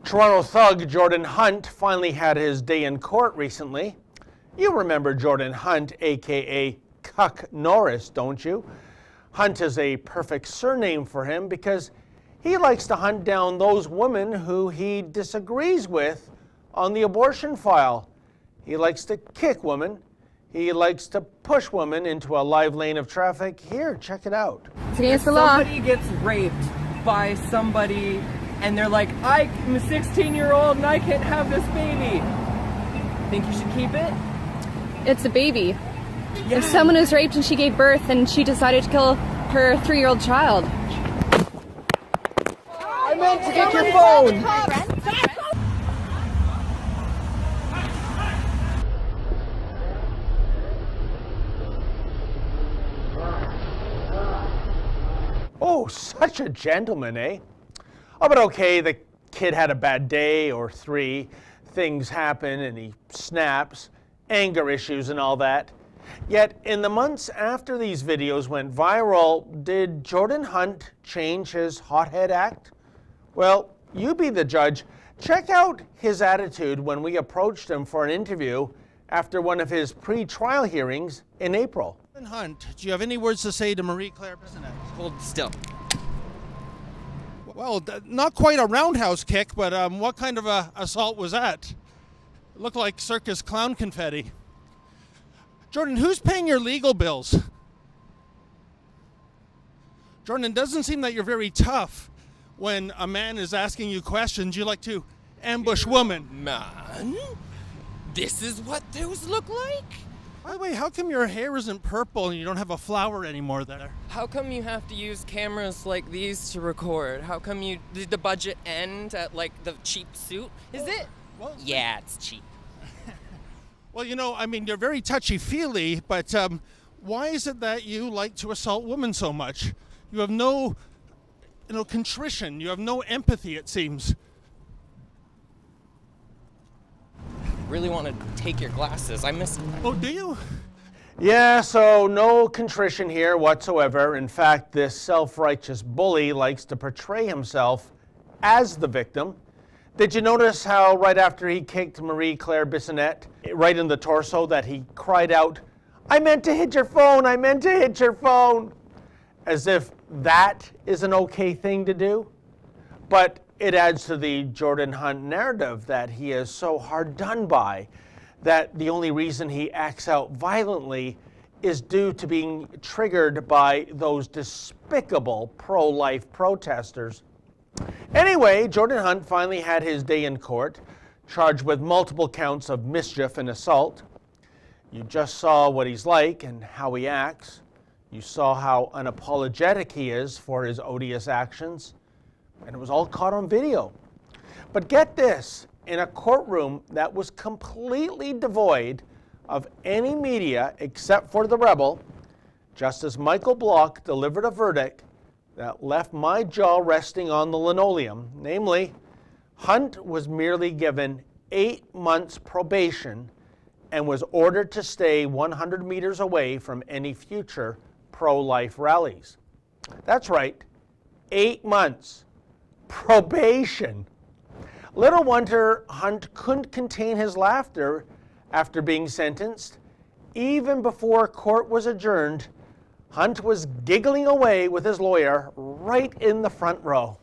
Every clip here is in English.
Toronto thug Jordan Hunt finally had his day in court recently. You remember Jordan Hunt, aka Cuck Norris, don't you? Hunt is a perfect surname for him because he likes to hunt down those women who he disagrees with on the abortion file. He likes to kick women. He likes to push women into a live lane of traffic. Here, check it out. It's against the law. Somebody gets raped by somebody and they're like, I'm a 16-year-old and I can't have this baby. Think you should keep it? It's a baby. Yeah. If someone is raped and she gave birth and she decided to kill her 3-year-old child. I meant to get your phone. Oh, such a gentleman, eh? Oh, but okay, the kid had a bad day or 3. Things happen and he snaps, anger issues and all that. Yet, in the months after these videos went viral, did Jordan Hunt change his hothead act? Well, you be the judge. Check out his attitude when we approached him for an interview after one of his pre-trial hearings in April. Jordan Hunt, do you have any words to say to Marie-Claire Bissonnette? Hold still. Well, not quite a roundhouse kick, but what kind of a assault was that? It looked like circus clown confetti. Jordan, who's paying your legal bills? Jordan, it doesn't seem that you're very tough when a man is asking you questions. You like to ambush women. Man, this is what those look like? By the way, how come your hair isn't purple and you don't have a flower anymore there? How come you have to use cameras like these to record? How come did the budget end at like the cheap suit? Is it? Well, yeah, it's cheap. Well, you know, I mean, you're very touchy-feely, but why is it that you like to assault women so much? You have no, contrition. You have no empathy, it seems. Really want to take your glasses. I miss them. Oh, do you? Yeah, so no contrition here whatsoever. In fact, this self-righteous bully likes to portray himself as the victim. Did you notice how right after he kicked Marie-Claire Bissonnette right in the torso that he cried out, "I meant to hit your phone, I meant to hit your phone," as if that is an okay thing to do? But it adds to the Jordan Hunt narrative that he is so hard done by that the only reason he acts out violently is due to being triggered by those despicable pro-life protesters. Anyway, Jordan Hunt finally had his day in court, charged with multiple counts of mischief and assault. You just saw what he's like and how he acts. You saw how unapologetic he is for his odious actions. And it was all caught on video. But get this, in a courtroom that was completely devoid of any media except for the rebel, Justice Michael Block delivered a verdict that left my jaw resting on the linoleum. Namely, Hunt was merely given 8 months probation and was ordered to stay 100 meters away from any future pro-life rallies. That's right, 8 months. Probation. Little wonder Hunt couldn't contain his laughter after being sentenced. Even before court was adjourned, Hunt was giggling away with his lawyer right in the front row.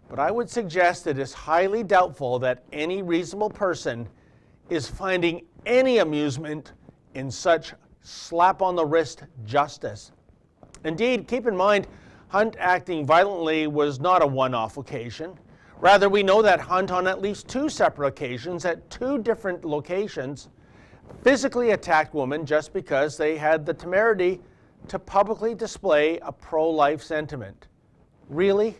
But I would suggest it is highly doubtful that any reasonable person is finding any amusement in such slap-on-the-wrist justice. Indeed, keep in mind, Hunt acting violently was not a one-off occasion. Rather, we know that Hunt on at least 2 separate occasions at 2 different locations physically attacked women just because they had the temerity to publicly display a pro-life sentiment. Really?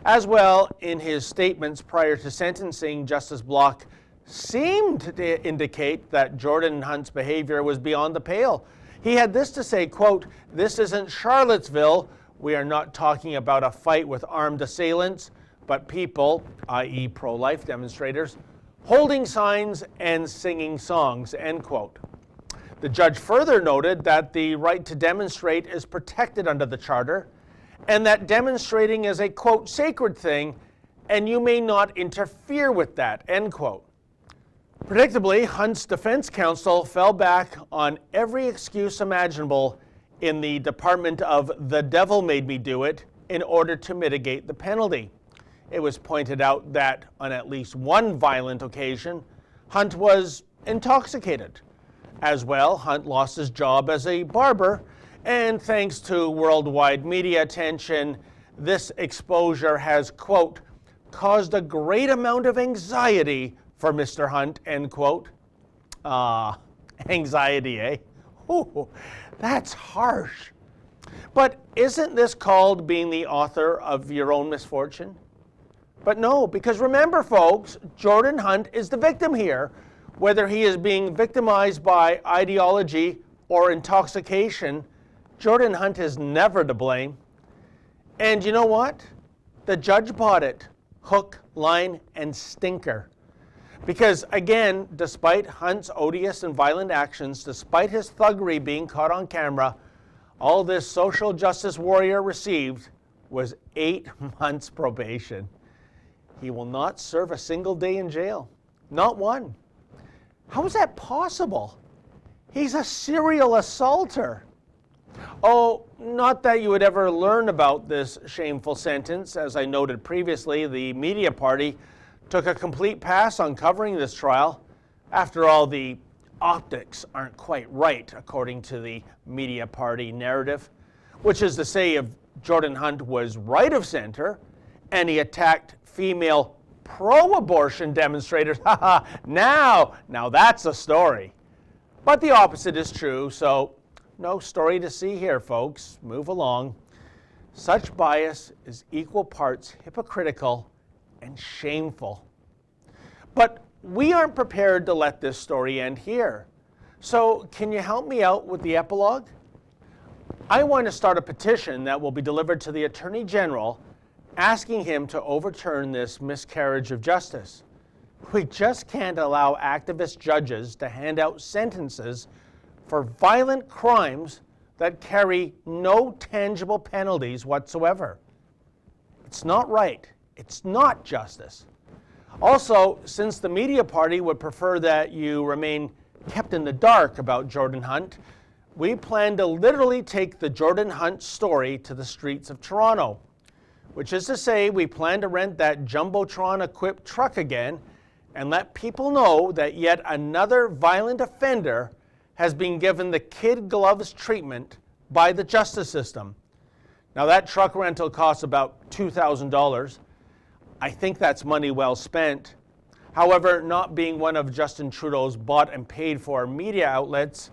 As well, in his statements prior to sentencing, Justice Block seemed to indicate that Jordan Hunt's behavior was beyond the pale. He had this to say, quote, "This isn't Charlottesville. We are not talking about a fight with armed assailants, but people, i.e. pro-life demonstrators, holding signs and singing songs," end quote. The judge further noted that the right to demonstrate is protected under the Charter, and that demonstrating is a, quote, "sacred thing," and you may not interfere with that, end quote. Predictably, Hunt's defense counsel fell back on every excuse imaginable in the Department of "the devil made me do it" in order to mitigate the penalty. It was pointed out that on at least one violent occasion, Hunt was intoxicated. As well, Hunt lost his job as a barber, and thanks to worldwide media attention, this exposure has, quote, caused a great amount of anxiety for Mr. Hunt, end quote. Anxiety, eh? Ooh, that's harsh. But isn't this called being the author of your own misfortune? But no, because remember, folks, Jordan Hunt is the victim here, whether he is being victimized by ideology or intoxication. Jordan Hunt is never to blame. And you know what? The judge bought it, hook, line, and stinker. Because again, despite Hunt's odious and violent actions, despite his thuggery being caught on camera, all this social justice warrior received was 8 months probation. He will not serve a single day in jail. Not one. How is that possible? He's a serial assaulter. Oh, not that you would ever learn about this shameful sentence. As I noted previously, the media party took a complete pass on covering this trial. After all, the optics aren't quite right, according to the media party narrative, which is to say, if Jordan Hunt was right of center and he attacked female pro-abortion demonstrators, now that's a story. But the opposite is true, so no story to see here, folks. Move along. Such bias is equal parts hypocritical and shameful. But we aren't prepared to let this story end here. So can you help me out with the epilogue? I want to start a petition that will be delivered to the Attorney General asking him to overturn this miscarriage of justice. We just can't allow activist judges to hand out sentences for violent crimes that carry no tangible penalties whatsoever. It's not right. It's not justice. Also, since the media party would prefer that you remain kept in the dark about Jordan Hunt, we plan to literally take the Jordan Hunt story to the streets of Toronto, which is to say we plan to rent that Jumbotron-equipped truck again and let people know that yet another violent offender has been given the kid gloves treatment by the justice system. Now that truck rental costs about $2,000. I think that's money well spent. However, not being one of Justin Trudeau's bought and paid for media outlets,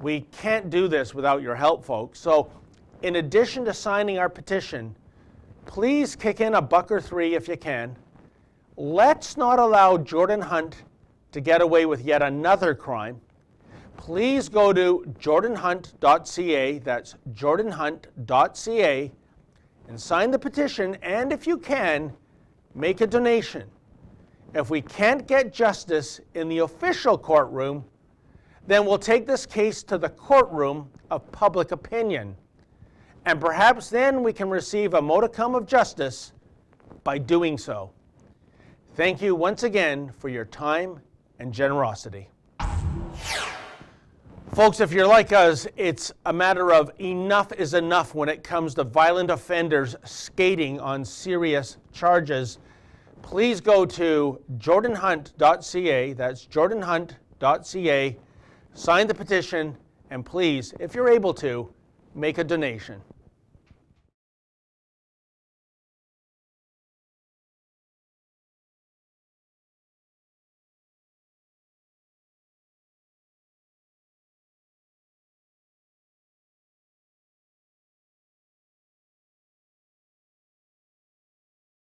we can't do this without your help, folks. So in addition to signing our petition, please kick in $1 or $3 if you can. Let's not allow Jordan Hunt to get away with yet another crime. Please go to jordanhunt.ca, that's jordanhunt.ca, and sign the petition, and if you can, make a donation. If we can't get justice in the official courtroom, then we'll take this case to the courtroom of public opinion. And perhaps then we can receive a modicum of justice by doing so. Thank you once again for your time and generosity. Folks, if you're like us, it's a matter of enough is enough when it comes to violent offenders skating on serious charges. Please go to jordanhunt.ca, that's jordanhunt.ca, sign the petition, and please, if you're able to, make a donation.